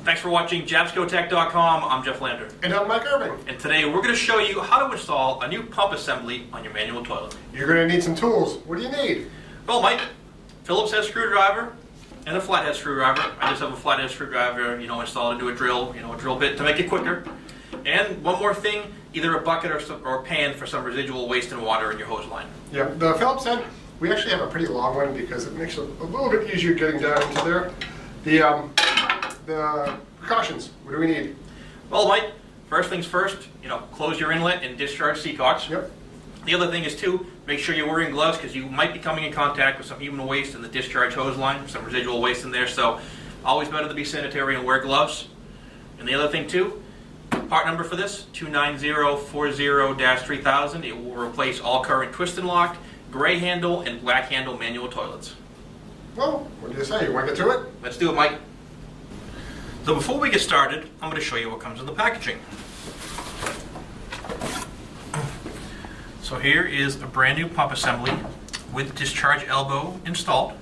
Thanks for watching JabscoTech.com. I'm Jeff Lander. And I'm Mike Irving. And today we're going to show you how to install a new pump assembly on your manual toilet. You're going to need some tools. What do you need? Well, Mike, Phillips head screwdriver and a flathead screwdriver. I just have a flathead screwdriver, installed into a drill, a drill bit to make it quicker. And one more thing, either a bucket or a pan for some residual waste and water in your hose line. Yeah, the Phillips head, we actually have a pretty long one because it makes it a little bit easier getting down into there. The precautions, what do we need? Well, Mike, first things first, close your inlet and discharge seacocks. Yep. The other thing is too, make sure you're wearing gloves because you might be coming in contact with some human waste in the discharge hose line, some residual waste in there, so always better to be sanitary and wear gloves. And the other thing too, part number for this, 29040-3000. It will replace all current twist and lock, gray handle, and black handle manual toilets. Well, what do you say? You want to get to it? Let's do it, Mike. So before we get started, I'm going to show you what comes in the packaging. So here is a brand new pump assembly with discharge elbow installed.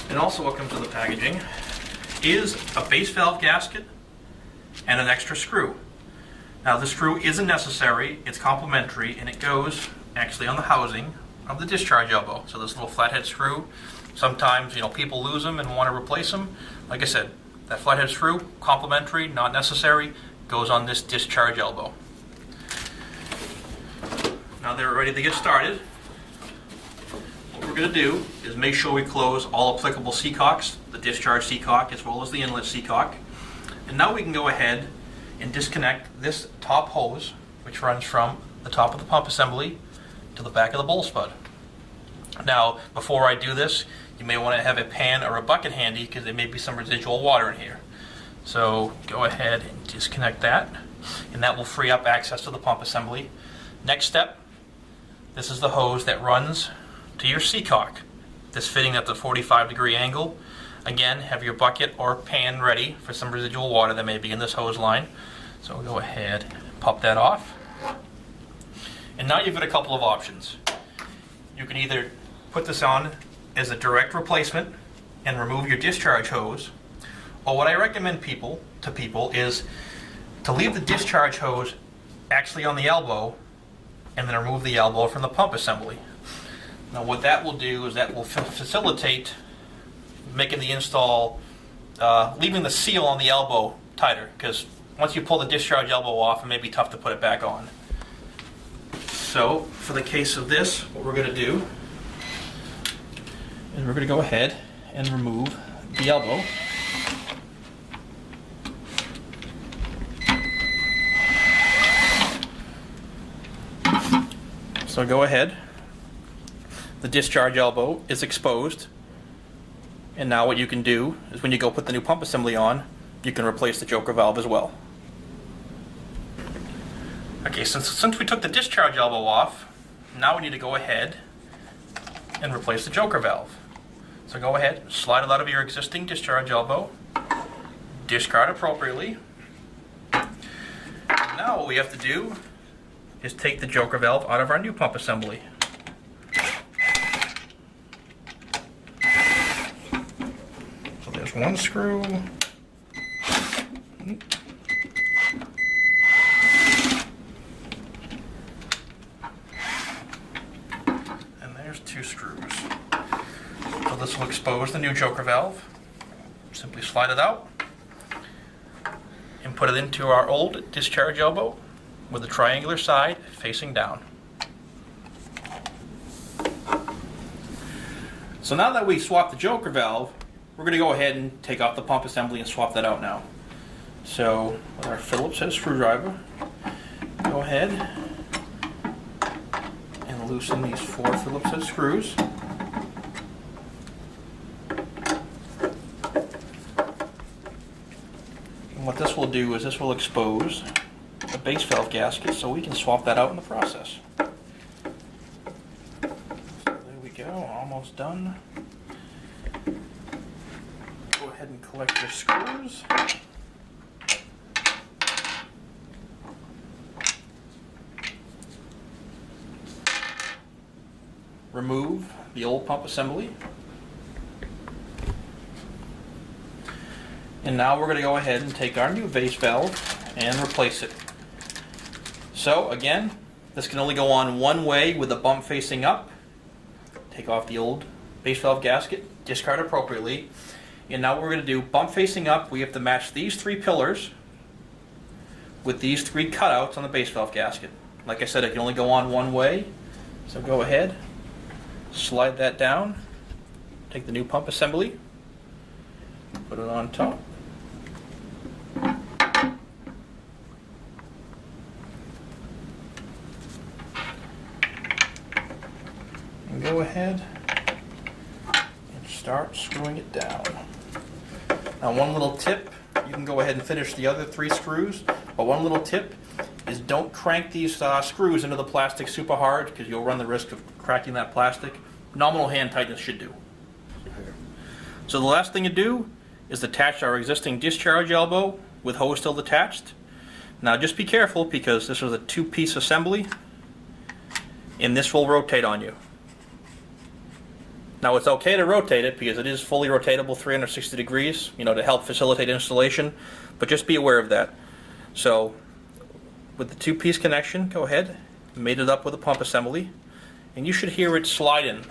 And also what comes in the packaging is a base valve gasket and an extra screw. Now the screw isn't necessary, it's complementary, and it goes actually on the housing of the discharge elbow. So this little flathead screw, sometimes people lose them and want to replace them. Like I said, that flathead screw, complementary, not necessary, goes on this discharge elbow. Now they're ready to get started. What we're going to do is make sure we close all applicable seacocks, the discharge seacock as well as the inlet seacock. And now we can go ahead and disconnect this top hose, which runs from the top of the pump assembly to the back of the bowl spud. Now, before I do this, you may want to have a pan or a bucket handy because there may be some residual water in here. So go ahead and disconnect that, and that will free up access to the pump assembly. Next step, this is the hose that runs to your seacock. This fitting at the 45-degree angle. Again, have your bucket or pan ready for some residual water that may be in this hose line. So go ahead and pop that off. And now you've got a couple of options. You can either put this on as a direct replacement and remove your discharge hose, or what I recommend to people is to leave the discharge hose actually on the elbow and then remove the elbow from the pump assembly. Now what that will do is that will facilitate making the install, leaving the seal on the elbow tighter, because once you pull the discharge elbow off, it may be tough to put it back on. So for the case of this, what we're going to do is we're going to go ahead and remove the elbow. So go ahead. The discharge elbow is exposed. And now what you can do is when you go put the new pump assembly on, you can replace the joker valve as well. Okay, since we took the discharge elbow off, now we need to go ahead and replace the joker valve. So go ahead, slide it out of your existing discharge elbow, discard appropriately. Now what we have to do is take the joker valve out of our new pump assembly. So there's one screw. Two screws. So this will expose the new joker valve. Simply slide it out and put it into our old discharge elbow with the triangular side facing down. So now that we swapped the joker valve, we're going to go ahead and take off the pump assembly and swap that out now. So with our Phillips head screwdriver, go ahead and loosen these 4 Phillips head screws. And what this will do is this will expose the base valve gasket so we can swap that out in the process. So there we go, almost done. Go ahead and collect your screws. remove the old pump assembly. And now we're going to go ahead and take our new vase valve and replace it. So again, this can only go on one way with the bump facing up. Take off the old base valve gasket, discard appropriately. And now what we're going to do, bump facing up, we have to match these 3 pillars with these 3 cutouts on the base valve gasket. Like I said, it can only go on one way. So go ahead, slide that down, take the new pump assembly, put it on top. And go ahead and start screwing it down. Now one little tip, you can go ahead and finish the other 3 screws, but one little tip is don't crank these screws into the plastic super hard because you'll run the risk of cracking that plastic. Nominal hand tightness should do. So the last thing to do is attach our existing discharge elbow with hose still attached. Now just be careful because this is a 2-piece assembly and this will rotate on you. Now it's okay to rotate it because it is fully rotatable 360 degrees, to help facilitate installation, but just be aware of that. So with the 2-piece connection, go ahead, mate it up with a pump assembly, and you should hear it slide in.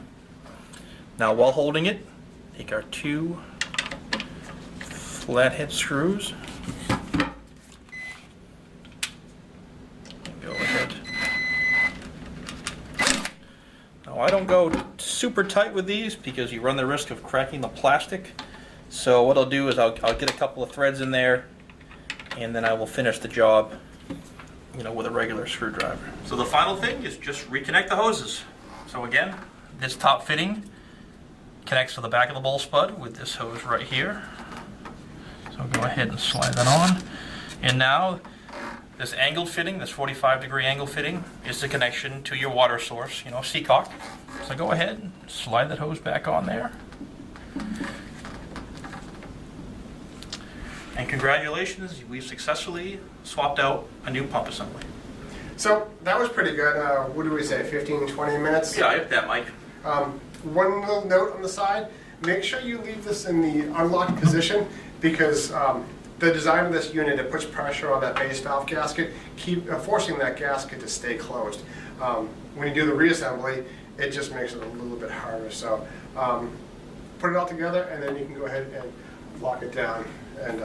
Now while holding it, take our 2 flathead screws, and go ahead. Now I don't go super tight with these because you run the risk of cracking the plastic. So what I'll do is I'll get a couple of threads in there and then I will finish the job, with a regular screwdriver. So the final thing is just reconnect the hoses. So again, this top fitting connects to the back of the bowl spud with this hose right here. So go ahead and slide that on. And now this angled fitting, this 45-degree angle fitting, is the connection to your water source, seacock. So go ahead and slide that hose back on there. And congratulations, we've successfully swapped out a new pump assembly. So that was pretty good. What do we say, 15, 20 minutes? Yeah, I hit that, Mike. One little note on the side, make sure you leave this in the unlocked position because the design of this unit, it puts pressure on that base valve gasket, forcing that gasket to stay closed. When you do the reassembly, it just makes it a little bit harder. So put it all together and then you can go ahead and lock it down and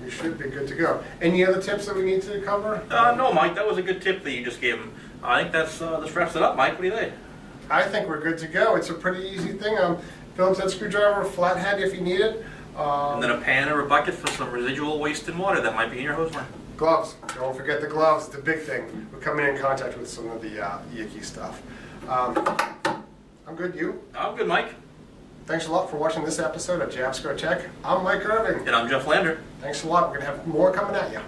you should be good to go. Any other tips that we need to cover? No, Mike, that was a good tip that you just gave him. I think this wraps it up, Mike. What do you think? I think we're good to go. It's a pretty easy thing. Phillips head screwdriver, flathead if you need it. And then a pan or a bucket for some residual waste and water that might be in your hose line. Gloves. Don't forget the gloves. The big thing. We're coming in contact with some of the yicky stuff. I'm good. You? I'm good, Mike. Thanks a lot for watching this episode of Jabsco Tech. I'm Mike Irving. And I'm Jeff Lander. Thanks a lot. We're going to have more coming at you.